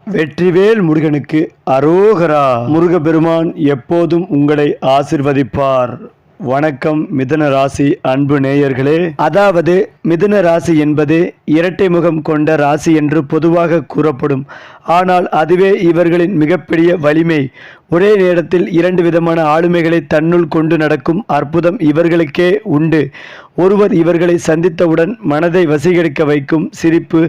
வெற்றிவேல் முருகனுக்கு அரோகரா. முருகப்பெருமான் எப்போதும் உங்களை ஆசிர்வதிப்பார். வணக்கம் மிதுன ராசி அன்பு நேயர்களே. அதாவது மிதுன ராசி என்பது இரட்டை முகம் கொண்ட ராசி என்று பொதுவாக கூறப்படும். ஆனால் அதுவே இவர்களின் மிகப்பெரிய வலிமை. ஒரே நேரத்தில் இரண்டு விதமான ஆளுமைகளை தன்னுள் கொண்டு நடக்கும் அற்புதம் இவர்களுக்கே உண்டு. ஒருவர் இவர்களை சந்தித்தவுடன் மனதை வசீகரிக்க வைக்கும் சிரிப்பு,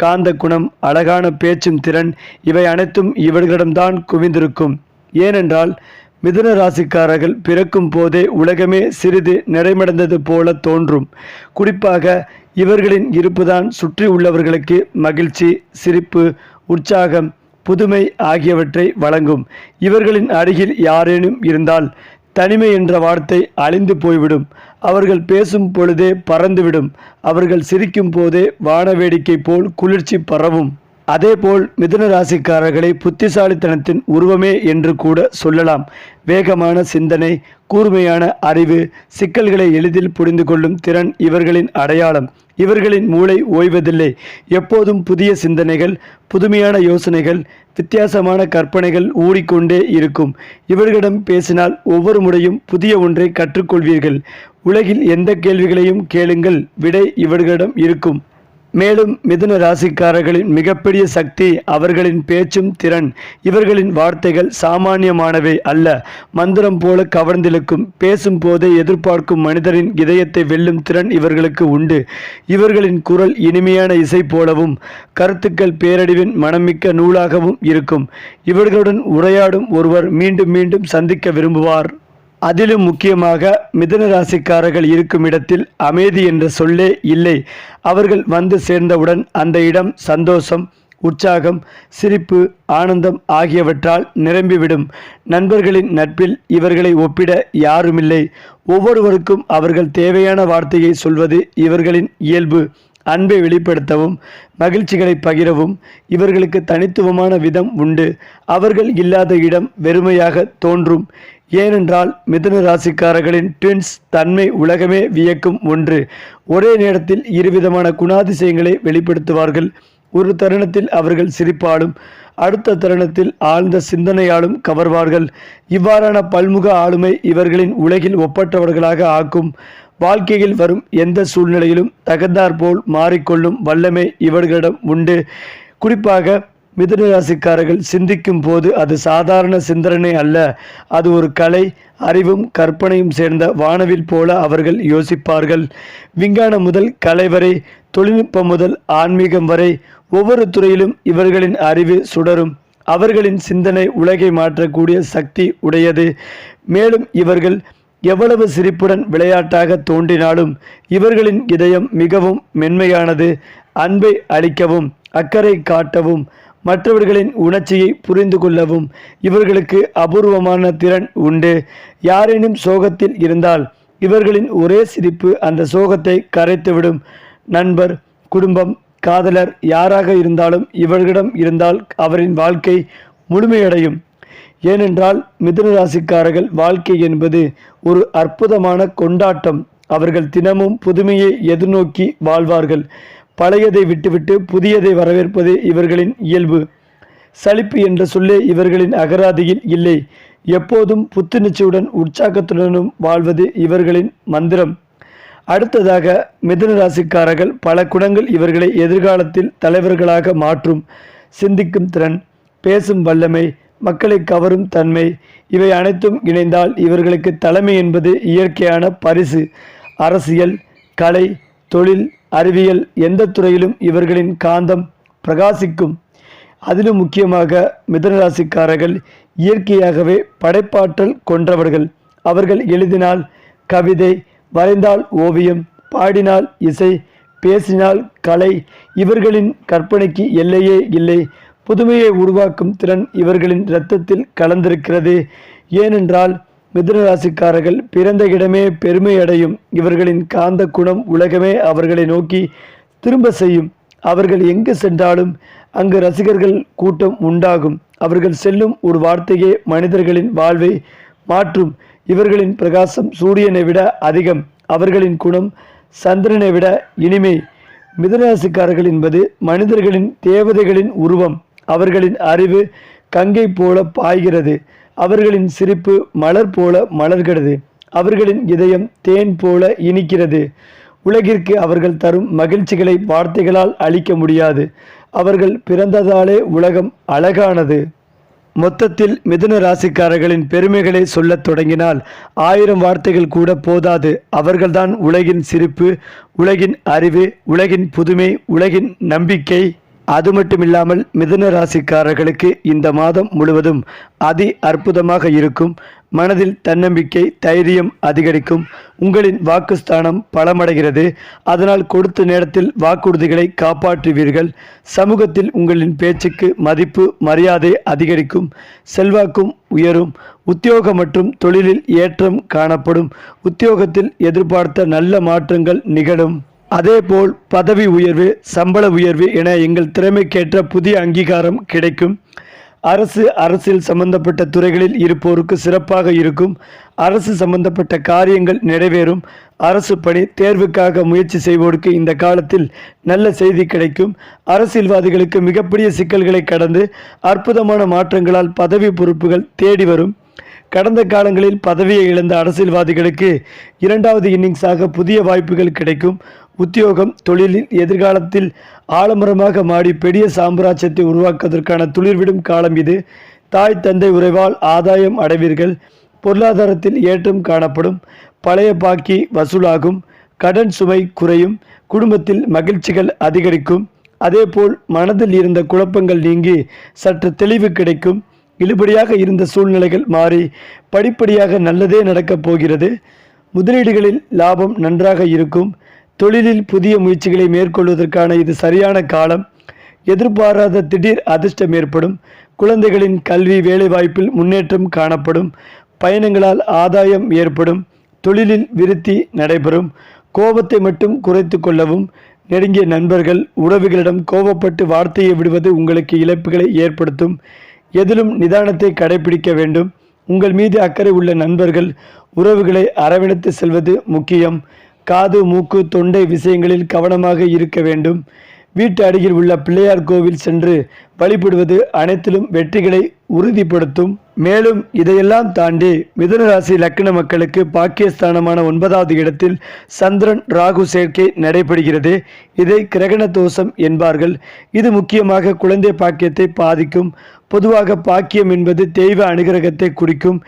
காந்த குணம், அழகான பேச்சும் திறன், இவை அனைத்தும் இவர்களிடம்தான் குவிந்திருக்கும். ஏனென்றால் மிதுன ராசிக்காரர்கள் பிறக்கும் போதே உலகமே சிறிது நிறைமடைந்தது போல தோன்றும். குறிப்பாக இவர்களின் இருப்புதான் சுற்றி உள்ளவர்களுக்கு மகிழ்ச்சி, சிரிப்பு, உற்சாகம், புதுமை ஆகியவற்றை வழங்கும். இவர்களின் அருகில் யாரேனும் இருந்தால் தனிமை என்ற வார்த்தை அழிந்து போய்விடும். அவர்கள் பேசும் பொழுதே பறந்துவிடும். அவர்கள் சிரிக்கும் போதே வானவேடிக்கை போல் குளிர்ச்சி பரவும். அதேபோல் மிதுன ராசிக்காரர்களை புத்திசாலித்தனத்தின் உருவமே என்று கூட சொல்லலாம். வேகமான சிந்தனை, கூர்மையான அறிவு, சிக்கல்களை எளிதில் புரிந்து கொள்ளும் திறன் இவர்களின் அடையாளம். இவர்களின் மூளை ஓய்வதில்லை. எப்போதும் புதிய சிந்தனைகள், புதுமையான யோசனைகள், வித்தியாசமான கற்பனைகள் ஊடிக்கொண்டே இருக்கும். இவர்களிடம் பேசினால் ஒவ்வொரு முறையும் புதிய ஒன்றை கற்றுக்கொள்வீர்கள். உலகில் எந்த கேள்விகளையும் கேளுங்கள், விடை இவர்களிடம் இருக்கும். மேலும் மிதுன ராசிக்காரர்களின் மிகப்பெரிய சக்தி அவர்களின் பேச்சும் திறன். இவர்களின் வார்த்தைகள் சாமானியமானவை அல்ல. மந்திரம் போல கவர்ந்திழுக்கும். பேசும் போதே எதிர்பார்க்கும் மனிதரின் இதயத்தை வெல்லும் திறன் இவர்களுக்கு உண்டு. இவர்களின் குரல் இனிமையான இசை போலவும், கருத்துக்கள் பேரடிவின் மனமிக்க நூலாகவும் இருக்கும். இவர்களுடன் உரையாடும் ஒருவர் மீண்டும் மீண்டும் சந்திக்க விரும்புவார். அதிலும் முக்கியமாக மிதுன ராசிக்காரர்கள் இருக்கும் இடத்தில் அமைதி என்ற சொல்லே இல்லை. அவர்கள் வந்து சேர்ந்தவுடன் அந்த இடம் சந்தோஷம், உற்சாகம், சிரிப்பு, ஆனந்தம் ஆகியவற்றால் நிரம்பிவிடும். நண்பர்களின் நட்பில் இவர்களை ஒப்பிட யாருமில்லை. ஒவ்வொருவருக்கும் அவர்கள் தேவையான வார்த்தையை சொல்வது இவர்களின் இயல்பு. அன்பை வெளிப்படுத்தவும், மகிழ்ச்சிகளை பகிரவும் இவர்களுக்கு தனித்துவமான விதம் உண்டு. அவர்கள் இல்லாத இடம் வெறுமையாக தோன்றும். ஏனென்றால் மிதுன ராசிக்காரர்களின் ட்வின்ஸ் தன்மை உலகமே வியக்கும் ஒன்று. ஒரே நேரத்தில் இருவிதமான குணாதிசயங்களை வெளிப்படுத்துவார்கள். ஒரு தருணத்தில் அவர்கள் சிரிப்பாலும், அடுத்த தருணத்தில் ஆழ்ந்த சிந்தனையாலும் கவர்வார்கள். இவ்வாறான பல்முக ஆளுமை இவர்களின் உலகில் ஒப்பற்றவர்களாக ஆக்கும். வாழ்க்கையில் வரும் எந்த சூழ்நிலையிலும் தகுந்தாற்போல் மாறிக்கொள்ளும் வல்லமை இவர்களிடம் உண்டு. குறிப்பாக மிதுன ராசிக்காரர்கள் சிந்திக்கும் போது அது சாதாரண சிந்தனை அல்ல. அது ஒரு கலை, அறிவும் கற்பனையும் சேர்ந்த வானவில் போல அவர்கள் யோசிப்பார்கள். விஞ்ஞானம் முதல் கலை வரை, தொழில்நுட்பம் முதல் ஆன்மீகம் வரை ஒவ்வொரு துறையிலும் இவர்களின் அறிவு சுடரும். அவர்களின் சிந்தனை உலகை மாற்றக்கூடிய சக்தி உடையது. மேலும் இவர்கள் எவ்வளவு சிரிப்புடன் விளையாட்டாக தோன்றினாலும் இவர்களின் இதயம் மிகவும் மென்மையானது. அன்பை அளிக்கவும், அக்கறை காட்டவும், மற்றவர்களின் உணர்ச்சியை புரிந்து கொள்ளவும் இவர்களுக்கு அபூர்வமான திறன் உண்டு. யாரேனும் சோகத்தில் இருந்தால் இவர்களின் ஒரே சிரிப்பு அந்த சோகத்தை கரைத்துவிடும். நண்பர், குடும்பம், காதலர் யாராக இருந்தாலும் இவர்களிடம் இருந்தால் அவரின் வாழ்க்கை முழுமையடையும். ஏனென்றால் மிதுன ராசிக்காரர்கள் வாழ்க்கை என்பது ஒரு அற்புதமான கொண்டாட்டம். அவர்கள் தினமும் புதுமையை எதிர்நோக்கி வாழ்வார்கள். பழையதை விட்டுவிட்டு புதியதை வரவேற்பது இவர்களின் இயல்பு. சலிப்பு என்ற சொல்லே இவர்களின் அகராதியில் இல்லை. எப்போதும் புத்துணர்ச்சியுடன் உற்சாகத்துடனும் வாழ்வது இவர்களின் மந்திரம். அடுத்ததாக மிதுன ராசிக்காரர்கள் பல குணங்கள் இவர்களை எதிர்காலத்தில் தலைவர்களாக மாற்றும். சிந்திக்கும் திறன், பேசும் வல்லமை, மக்களை கவரும் தன்மை, இவை அனைத்தும் இணைந்தால் இவர்களுக்கு தலைமை என்பது இயற்கையான பரிசு. அரசியல், கலை, தொழில், அறிவியல் எந்த துறையிலும் இவர்களின் காந்தம் பிரகாசிக்கும். அதிலும் முக்கியமாக மிதுன ராசிக்காரர்கள் இயற்கையாகவே படைப்பாற்றல் கொன்றவர்கள். அவர்கள் எழுதினால் கவிதை, வரைந்தால் ஓவியம், பாடினால் இசை, பேசினால் கலை. இவர்களின் கற்பனைக்கு எல்லையே இல்லை. புதுமையை உருவாக்கும் திறன் இவர்களின் இரத்தத்தில் கலந்திருக்கிறது. ஏனென்றால் மிதுன ராசிக்காரர்கள் பிறந்த இடமே பெருமை அடையும். இவர்களின் காந்த குணம் உலகமே அவர்களை நோக்கி திரும்ப செய்யும். அவர்கள் எங்கு சென்றாலும் அங்கு ரசிகர்கள் கூட்டம் உண்டாகும். அவர்கள் செல்லும் ஒரு வார்த்தையே மனிதர்களின் வாழ்வை மாற்றும். இவர்களின் பிரகாசம் சூரியனை விட அதிகம். அவர்களின் குணம் சந்திரனை விட இனிமை. மிதுன ராசிக்காரர்கள் என்பது மனிதர்களின் தேவதைகளின் உருவம். அவர்களின் அறிவு கங்கை போல பாய்கிறது. அவர்களின் சிரிப்பு மலர் போல மலர்கிறது. அவர்களின் இதயம் தேன் போல இனிக்கிறது. உலகிற்கு அவர்கள் தரும் மகிழ்ச்சிகளை வார்த்தைகளால் அளிக்க முடியாது. அவர்கள் பிறந்ததாலே உலகம் அழகானது. மொத்தத்தில் மிதுன ராசிக்காரர்களின் பெருமைகளை சொல்லத் தொடங்கினால் 1000 வார்த்தைகள் கூட போதாது. அவர்கள்தான் உலகின் சிரிப்பு, உலகின் அறிவு, உலகின் புதுமை, உலகின் நம்பிக்கை. அது மட்டுமில்லாமல் மிதுன ராசிக்காரர்களுக்கு இந்த மாதம் முழுவதும் அதி அற்புதமாக இருக்கும். மனதில் தன்னம்பிக்கை, தைரியம் அதிகரிக்கும். உங்களின் வாக்குஸ்தானம் பலமடைகிறது. அதனால் கொடுத்த நேரத்தில் வாக்குறுதிகளை காப்பாற்றுவீர்கள். சமூகத்தில் உங்களின் பேச்சுக்கு மதிப்பு, மரியாதை அதிகரிக்கும். செல்வாக்கும் உயரும். உத்தியோகம் மற்றும் தொழிலில் ஏற்றம் காணப்படும். உத்தியோகத்தில் எதிர்பார்த்த நல்ல மாற்றங்கள் நிகழும். அதேபோல் பதவி உயர்வு, சம்பள உயர்வு என எங்கள் திறமைக்கேற்ற புதிய அங்கீகாரம் கிடைக்கும். அரசியல் சம்பந்தப்பட்ட துறைகளில் இருப்போருக்கு சிறப்பாக இருக்கும். அரசு சம்பந்தப்பட்ட காரியங்கள் நிறைவேறும். அரசு பணி தேர்வுக்காக முயற்சி செய்வோருக்கு இந்த காலத்தில் நல்ல செய்தி கிடைக்கும். அரசியல்வாதிகளுக்கு மிகப்பெரிய சிக்கல்களை கடந்து அற்புதமான மாற்றங்களால் பதவி பொறுப்புகள் தேடி வரும். கடந்த காலங்களில் பதவியை இழந்த அரசியல்வாதிகளுக்கு 2வது இன்னிங்ஸாக புதிய வாய்ப்புகள் கிடைக்கும். உத்தியோகம், தொழிலில் எதிர்காலத்தில் ஆலமரமாக மாடி பெரிய சாம்ராஜ்யத்தை உருவாக்குவதற்கான துளிர்விடும் காலம் இது. தாய் தந்தை உறவால் ஆதாயம் அடைவீர்கள். பொருளாதாரத்தில் ஏற்றம் காணப்படும். பழைய பாக்கி வசூலாகும். கடன் சுமை குறையும். குடும்பத்தில் மகிழ்ச்சிகள் அதிகரிக்கும். அதேபோல் மனதில் இருந்த குழப்பங்கள் நீங்கி சற்று தெளிவு கிடைக்கும். இழுபடியாக இருந்த சூழ்நிலைகள் மாறி படிப்படியாக நல்லதே நடக்கப் போகிறது. முதலீடுகளில் லாபம் நன்றாக இருக்கும். தொழிலில் புதிய முயற்சிகளை மேற்கொள்வதற்கான இது சரியான காலம். எதிர்பாராத திடீர் அதிர்ஷ்டம் ஏற்படும். குழந்தைகளின் கல்வி, வேலைவாய்ப்பில் முன்னேற்றம் காணப்படும். பயணங்களால் ஆதாயம் ஏற்படும். தொழிலில் விருத்தி நடைபெறும். கோபத்தை மட்டும் குறைத்து கொள்ளவும். நெருங்கிய நண்பர்கள், உறவுகளிடம் கோபப்பட்டு வார்த்தையை விடுவது உங்களுக்கு இழப்புகளை ஏற்படுத்தும். எதிலும் நிதானத்தை கடைபிடிக்க வேண்டும். உங்கள் மீது அக்கறை உள்ள நண்பர்கள், உறவுகளை அரவணைத்து செல்வது முக்கியம். காது, மூக்கு, தொண்டை விஷயங்களில் கவனமாக இருக்க வேண்டும். வீட்டு அருகில் உள்ள பிள்ளையார் கோவில் சென்று வழிபடுவது அனைத்திலும் வெற்றிகளை உறுதிப்படுத்தும். மேலும் இதையெல்லாம் தாண்டி மிதுன ராசி லக்ன மக்களுக்கு பாக்கியஸ்தானமான 9வது இடத்தில் சந்திரன் ராகு சேர்க்கை நடைபெறுகிறது. இதை கிரகண தோஷம் என்பார்கள். இது முக்கியமாக குழந்தை பாக்கியத்தை பாதிக்கும். பொதுவாக பாக்கியம் என்பது தெய்வ அனுகிரகத்தை குறிக்கும்.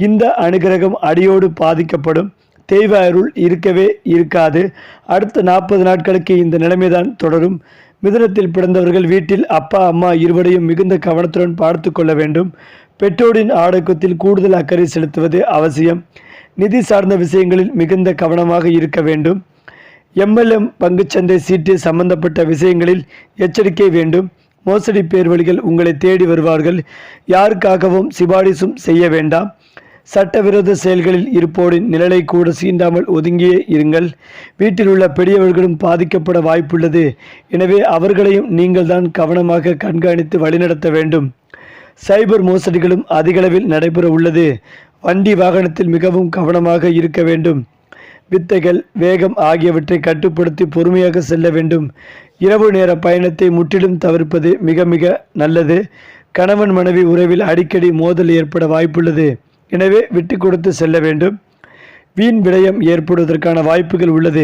இந்த அனுகிரகம் அடியோடு பாதிக்கப்படும். தெய்வ அருள் இருக்கவே இருக்காது. அடுத்த 40 நாட்களுக்கு இந்த நிலைமைதான் தொடரும். மிதுனத்தில் பிறந்தவர்கள் வீட்டில் அப்பா, அம்மா இருவரையும் மிகுந்த கவனத்துடன் பார்த்து கொள்ள வேண்டும். பெற்றோரின் ஆரோக்கியத்தில் கூடுதல் அக்கறை செலுத்துவது அவசியம். நிதி சார்ந்த விஷயங்களில் மிகுந்த கவனமாக இருக்க வேண்டும். MLM, பங்குச்சந்தை, சீட்டு சம்பந்தப்பட்ட விஷயங்களில் எச்சரிக்கை வேண்டும். மோசடி பேர்வழிகள் உங்களை தேடி வருவார்கள். யாருக்காகவும் சிபாரிசும் செய்ய வேண்டாம். சட்டவிரோத செயல்களில் இருப்போரின் நிழலை கூட சீண்டாமல் ஒதுங்கியே இருங்கள். வீட்டில் உள்ள பெரியவர்களும் பாதிக்கப்பட வாய்ப்புள்ளது. எனவே அவர்களையும் நீங்கள் தான் கவனமாக கண்காணித்து வழிநடத்த வேண்டும். சைபர் மோசடிகளும் அதிகளவில் நடைபெற உள்ளது. வண்டி வாகனத்தில் மிகவும் கவனமாக இருக்க வேண்டும். வித்தைகள், வேகம் ஆகியவற்றை கட்டுப்படுத்தி பொறுமையாக செல்ல வேண்டும். இரவு நேர பயணத்தை முற்றிலும் தவிர்ப்பது மிக மிக நல்லது. கணவன் மனைவி உறவில் அடிக்கடி மோதல் ஏற்பட வாய்ப்புள்ளது. எனவே விட்டு கொடுத்து செல்ல வேண்டும். வீண் விரயம் ஏற்படுவதற்கான வாய்ப்புகள் உள்ளது.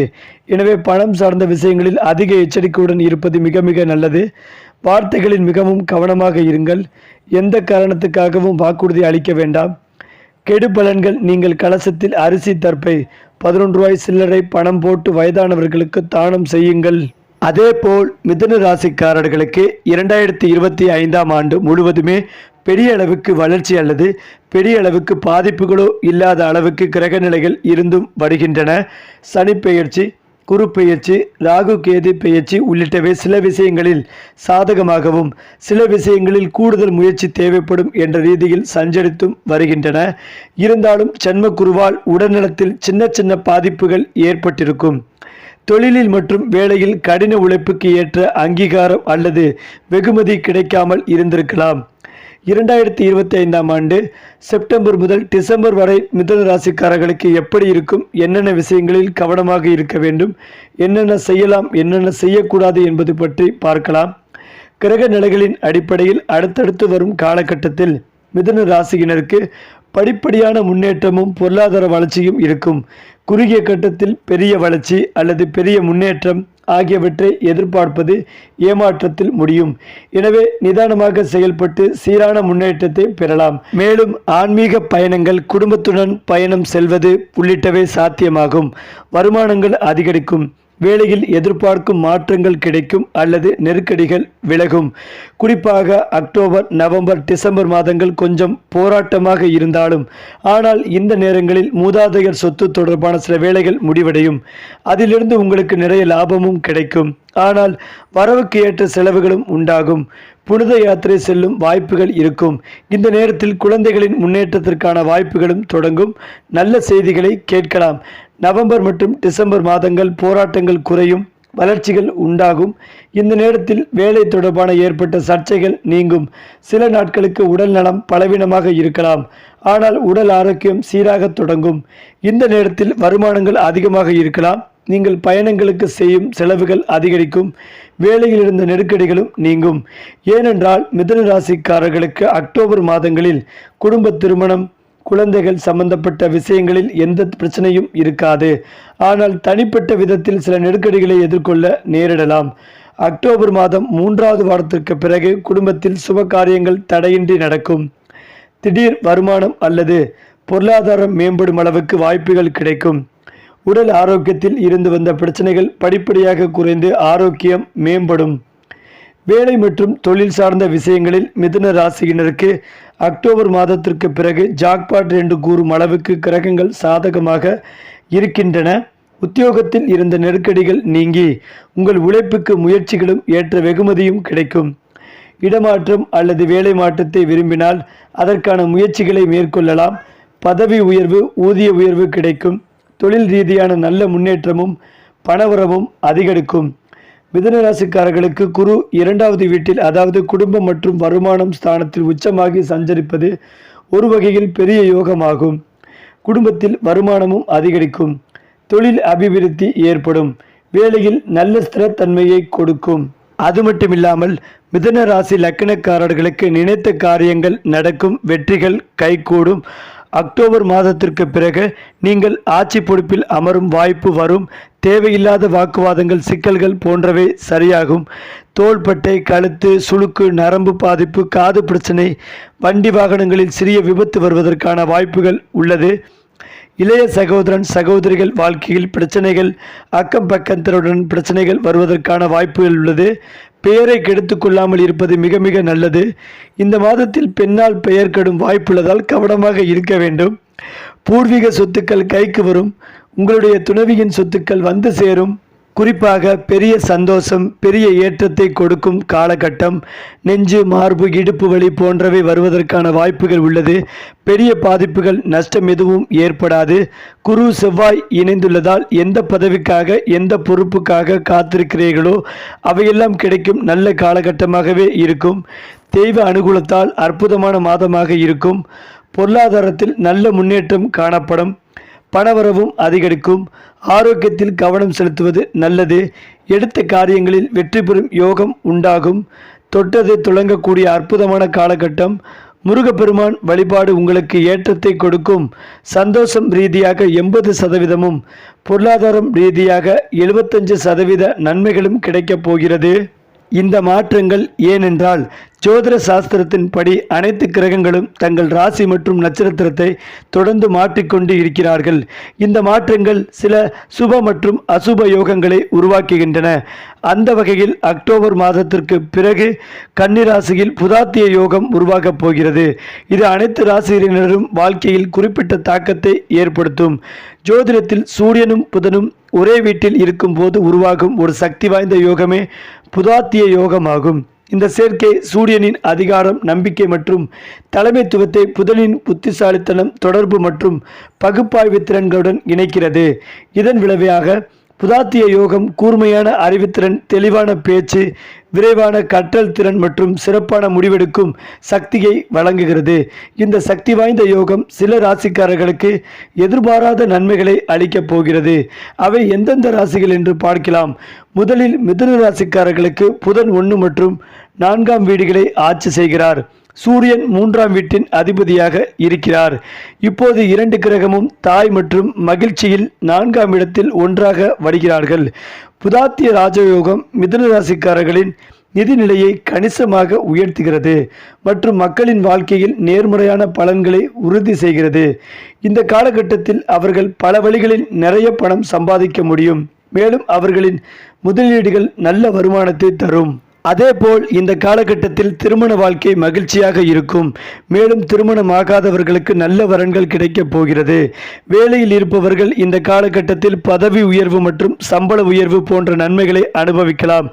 எனவே பணம் சார்ந்த விஷயங்களில் அதிக எச்சரிக்கையுடன் இருப்பது மிக மிக நல்லது. வார்த்தைகளில் மிகவும் கவனமாக இருங்கள். எந்த காரணத்துக்காகவும் வாக்குறுதி அளிக்க வேண்டாம். கெடு பலன்கள். நீங்கள் கலசத்தில் அரிசி தர்ப்பை 11 ரூபாய் சில்லறை பணம் போட்டு வயதானவர்களுக்கு தானம் செய்யுங்கள். அதேபோல் மிதுன ராசிக்காரர்களுக்கு 2025ஆம் ஆண்டு முழுவதுமே பெரிய அளவுக்கு வளர்ச்சி அல்லது பெரிய அளவுக்கு பாதிப்புகளோ இல்லாத அளவுக்கு கிரக நிலைகள் இருந்தும் வருகின்றன. சனி பெயர்ச்சி, குரு பெயர்ச்சி, ராகு கேது பெயர்ச்சி உள்ளிட்டவை சில விஷயங்களில் சாதகமாகவும் சில விஷயங்களில் கூடுதல் முயற்சி தேவைப்படும் என்ற ரீதியில் சஞ்சரித்தும் வருகின்றன. இருந்தாலும் ஜன்ம குருவால் உடல்நலத்தில் சின்ன சின்ன பாதிப்புகள் ஏற்பட்டிருக்கும். தொழிலில் மற்றும் வேலையில் கடின உழைப்புக்கு ஏற்ற அங்கீகாரம் அல்லது வெகுமதி கிடைக்காமல் இருந்திருக்கலாம். 2025ஆம் ஆண்டு செப்டம்பர் முதல் டிசம்பர் வரை மிதுன ராசிக்காரர்களுக்கு எப்படி இருக்கும், என்னென்ன விஷயங்களில் கவனமாக இருக்க வேண்டும், என்னென்ன செய்யலாம், என்னென்ன செய்யக்கூடாது என்பது பற்றி பார்க்கலாம். கிரக நிலைகளின் அடிப்படையில் அடுத்தடுத்து வரும் காலகட்டத்தில் மிதுன ராசியினருக்கு படிப்படியான முன்னேற்றமும் பொருளாதார வளர்ச்சியும் இருக்கும். குறுகிய கட்டத்தில் பெரிய வளர்ச்சி அல்லது பெரிய முன்னேற்றம் ஆகியவற்றை எதிர்பார்ப்பது ஏமாற்றத்தில் முடியும். எனவே நிதானமாக செயல்பட்டு சீரான முன்னேற்றத்தை பெறலாம். மேலும் ஆன்மீக பயணங்கள், குடும்பத்துடன் பயணம் செல்வது உள்ளிட்டவை சாத்தியமாகும். வருமானங்கள் அதிகரிக்கும். வேலையில் எதிர்பார்க்கும் மாற்றங்கள் கிடைக்கும் அல்லது நெருக்கடிகள் விலகும். குறிப்பாக அக்டோபர், நவம்பர், டிசம்பர் மாதங்கள் கொஞ்சம் போராட்டமாக இருந்தாலும் ஆனால் இந்த நேரங்களில் மூதாதையர் சொத்து தொடர்பான சில வேலைகள் முடிவடையும். அதிலிருந்து உங்களுக்கு நிறைய லாபமும் கிடைக்கும். ஆனால் வரவுக்கு ஏற்ற செலவுகளும் உண்டாகும். புனித யாத்திரை செல்லும் வாய்ப்புகள் இருக்கும். இந்த நேரத்தில் குழந்தைகளின் முன்னேற்றத்திற்கான வாய்ப்புகளும் தொடங்கும். நல்ல செய்திகளை கேட்கலாம். நவம்பர் மற்றும் டிசம்பர் மாதங்கள் போராட்டங்கள் குறையும், வளர்ச்சிகள் உண்டாகும். இந்த நேரத்தில் வேலை தொடர்பான ஏற்பட்ட சர்ச்சைகள் நீங்கும். சில நாட்களுக்கு உடல் நலம் பலவீனமாக இருக்கலாம், ஆனால் உடல் ஆரோக்கியம் சீராக தொடங்கும். இந்த நேரத்தில் வருமானங்கள் அதிகமாக இருக்கலாம். நீங்கள் பயணங்களுக்கு செய்யும் செலவுகள் அதிகரிக்கும். வேலையில் இருந்த நெருக்கடிகளும் நீங்கும். ஏனென்றால் மிதுன ராசிக்காரர்களுக்கு அக்டோபர் மாதங்களில் குடும்ப திருமணம், குழந்தைகள் சம்பந்தப்பட்ட விஷயங்களில் எந்த பிரச்சனையும் இருக்காது. ஆனால் தனிப்பட்ட விதத்தில் சில நெருக்கடிகளை எதிர்கொள்ள நேரிடலாம். அக்டோபர் மாதம் 3வது வாரத்திற்கு பிறகு குடும்பத்தில் சுப காரியங்கள் தடையின்றி நடக்கும். திடீர் வருமானம் அல்லது பொருளாதாரம் மேம்படும் அளவுக்கு வாய்ப்புகள் கிடைக்கும். உடல் ஆரோக்கியத்தில் இருந்து வந்த பிரச்சனைகள் படிப்படியாக குறைந்து ஆரோக்கியம் மேம்படும். வேலை மற்றும் தொழில் சார்ந்த விஷயங்களில் மிதுன ராசியினருக்கு அக்டோபர் மாதத்திற்கு பிறகு ஜாக்பாட் என்று கூறும் அளவுக்கு கிரகங்கள் சாதகமாக இருக்கின்றன. உத்தியோகத்தில் இருந்த நெருக்கடிகள் நீங்கி உங்கள் உழைப்புக்கு முயற்சிகளும் ஏற்ற வெகுமதியும் கிடைக்கும். இடமாற்றம் அல்லது வேலை மாற்றத்தை விரும்பினால் அதற்கான முயற்சிகளை மேற்கொள்ளலாம். பதவி உயர்வு, ஊதிய உயர்வு கிடைக்கும். தொழில் ரீதியான நல்ல முன்னேற்றமும் பணவரவும் அதிகரிக்கும். மிதுனராசிக்காரர்களுக்கு குரு 2வது வீட்டில், அதாவது குடும்பம் மற்றும் வருமானம் ஸ்தானத்தில் உச்சமாகி சஞ்சரிப்பது ஒரு வகையில் பெரிய யோகமாகும். குடும்பத்தில் வருமானமும் அதிகரிக்கும். தொழில் அபிவிருத்தி ஏற்படும். வேலையில் நல்ல ஸ்திரத்தன்மையை கொடுக்கும். அது மட்டுமில்லாமல் மிதுன ராசி லக்னக்காரர்களுக்கு நினைத்த காரியங்கள் நடக்கும், வெற்றிகள் கைகூடும். அக்டோபர் மாதத்திற்கு பிறகு நீங்கள் ஆட்சி பொறுப்பில் அமரும் வாய்ப்பு வரும். தேவையில்லாத வாக்குவாதங்கள், சிக்கல்கள் போன்றவை சரியாகும். தோள்பட்டை, கழுத்து, சுளுக்கு, நரம்பு பாதிப்பு, காது பிரச்சனை, வண்டி வாகனங்களில் சிறிய விபத்து வருவதற்கான வாய்ப்புகள் உள்ளது. இளைய சகோதரன், சகோதரிகள் வாழ்க்கையில் பிரச்சனைகள், அக்கம் பக்கத்தினருடன் பிரச்சனைகள் வருவதற்கான வாய்ப்புகள் உள்ளது. பெயரை கெடுத்து கொள்ளாமல் இருப்பது மிக மிக நல்லது. இந்த மாதத்தில் பெண்ணால் பெயர் கெடும் வாய்ப்புள்ளதால் கவனமாக இருக்க வேண்டும். பூர்வீக சொத்துக்கள் கைக்கு வரும். உங்களுடைய துணைவியின் சொத்துக்கள் வந்து சேரும். குறிப்பாக பெரிய சந்தோஷம், பெரிய ஏற்றத்தை கொடுக்கும் காலகட்டம். நெஞ்சு, மார்பு, இடுப்பு வலி போன்றவை வருவதற்கான வாய்ப்புகள் உள்ளது. பெரிய பாதிப்புகள், நஷ்டம் எதுவும் ஏற்படாது. குரு செவ்வாய் இணைந்துள்ளதால் எந்த பதவிக்காக, எந்த பொறுப்புக்காக காத்திருக்கிறீர்களோ அவையெல்லாம் கிடைக்கும் நல்ல காலகட்டமாகவே இருக்கும். தெய்வ அனுகூலத்தால் அற்புதமான மாதமாக இருக்கும். பொருளாதாரத்தில் நல்ல முன்னேற்றம் காணப்படும். பணவரவும் அதிகரிக்கும். ஆரோக்கியத்தில் கவனம் செலுத்துவது நல்லது. எடுத்த காரியங்களில் வெற்றி பெறும் யோகம் உண்டாகும். தொட்டதை துளங்கக்கூடிய அற்புதமான காலகட்டம். முருகப்பெருமான் வழிபாடு உங்களுக்கு ஏற்றத்தை கொடுக்கும். சந்தோஷம் ரீதியாக 80%, பொருளாதாரம் ரீதியாக 75% நன்மைகளும் கிடைக்கப் போகிறது. இந்த மாற்றங்கள் ஏனென்றால் ஜோதிட சாஸ்திரத்தின் படி அனைத்து கிரகங்களும் தங்கள் ராசி மற்றும் நட்சத்திரத்தை தொடர்ந்து மாற்றிக்கொண்டு இருக்கிறார்கள். இந்த மாற்றங்கள் சில சுப மற்றும் அசுப யோகங்களை உருவாக்குகின்றன. அந்த வகையில் அக்டோபர் மாதத்திற்கு பிறகு கன்னிராசியில் புதாத்திய யோகம் உருவாகப் போகிறது. இது அனைத்து ராசியினரும் வாழ்க்கையில் குறிப்பிட்ட தாக்கத்தை ஏற்படுத்தும். ஜோதிடத்தில் சூரியனும் புதனும் ஒரே வீட்டில் இருக்கும்போது உருவாகும் ஒரு சக்தி வாய்ந்த யோகமே புதாத்திய யோகமாகும். இந்த சேர்க்கை சூரியனின் அதிகாரம், நம்பிக்கை மற்றும் தலைமைத்துவத்தை புதனின் புத்திசாலித்தனம், தொடர்பு மற்றும் பகுப்பாய்வு திறன்களுடன் இணைக்கிறது. இதன் விளைவாக புதாத்திய யோகம் கூர்மையான அறிவுத்திறன், தெளிவான பேச்சு, விரைவான கற்றல் திறன் மற்றும் சிறப்பான முடிவெடுக்கும் சக்தியை வழங்குகிறது. இந்த சக்தி வாய்ந்த யோகம் சில ராசிக்காரர்களுக்கு எதிர்பாராத நன்மைகளை அளிக்கப் போகிறது. அவை எந்தெந்த ராசிகள் என்று பார்க்கலாம். முதலில் மிதுன ராசிக்காரர்களுக்கு புதன் 1 மற்றும் 4ஆம் வீடுகளை ஆட்சி செய்கிறார். சூரியன் 3ஆம் வீட்டின் அதிபதியாக இருக்கிறார். இப்போது 2 கிரகமும் தாய் மற்றும் மகிழ்ச்சியில் 4ஆம் இடத்தில் ஒன்றாக வருகிறார்கள். புதாத்திய ராஜயோகம் மிதுன ராசிக்காரர்களின் நிதிநிலையை கணிசமாக உயர்த்துகிறது மற்றும் மக்களின் வாழ்க்கையில் நேர்மறையான பலன்களை உறுதி செய்கிறது. இந்த காலகட்டத்தில் அவர்கள் பல வழிகளில் நிறைய பணம் சம்பாதிக்க முடியும். மேலும் அவர்களின் முதலீடுகள் நல்ல வருமானத்தை தரும். அதேபோல் இந்த காலகட்டத்தில் திருமண வாழ்க்கை மகிழ்ச்சியாக இருக்கும். மேலும் திருமணமாகாதவர்களுக்கு நல்ல வரன்கள் கிடைக்கப் போகிறது. வேலையில் இருப்பவர்கள் இந்த காலகட்டத்தில் பதவி உயர்வு மற்றும் சம்பள உயர்வு போன்ற நன்மைகளை அனுபவிக்கலாம்.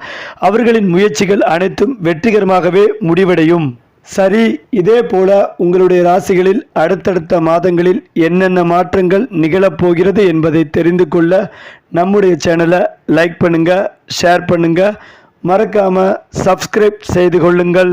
அவர்களின் முயற்சிகள் அனைத்தும் வெற்றிகரமாகவே முடிவடையும். சரி, இதே போல உங்களுடைய ராசிகளில் அடுத்தடுத்த மாதங்களில் என்னென்ன மாற்றங்கள் நிகழப்போகிறது என்பதை தெரிந்து கொள்ள நம்முடைய சேனலை லைக் பண்ணுங்க, ஷேர் பண்ணுங்க, மறக்காம சப்ஸ்கிரைப் செய்து கொள்ளுங்கள்.